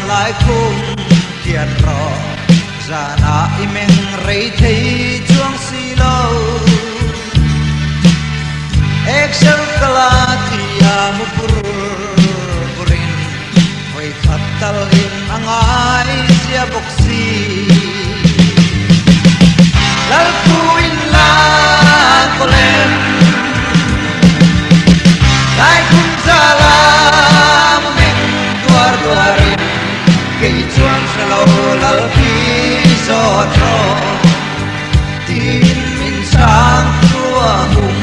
lại khung thiệt rõ ra na imeng rei thấy chuang si lâu excel kala thia mu purin voi khatal in angai sia boksi lal kuin la kolem lai kun sala meng tuar tuarin kei chuan salo lal pi so tro tin min sang tua hum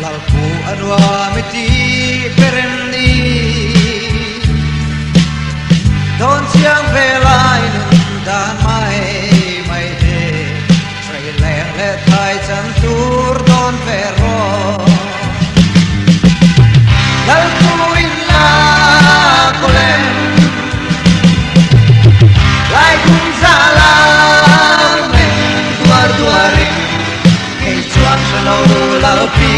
lalku adwa miti perendi don siang velai dan mai he trai leng le thai chan tur don vero lalku in la kolem lai kun sala men duar duaring kei chuan salo lalpi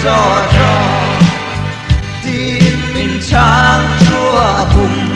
so cho tin min chang chua hùng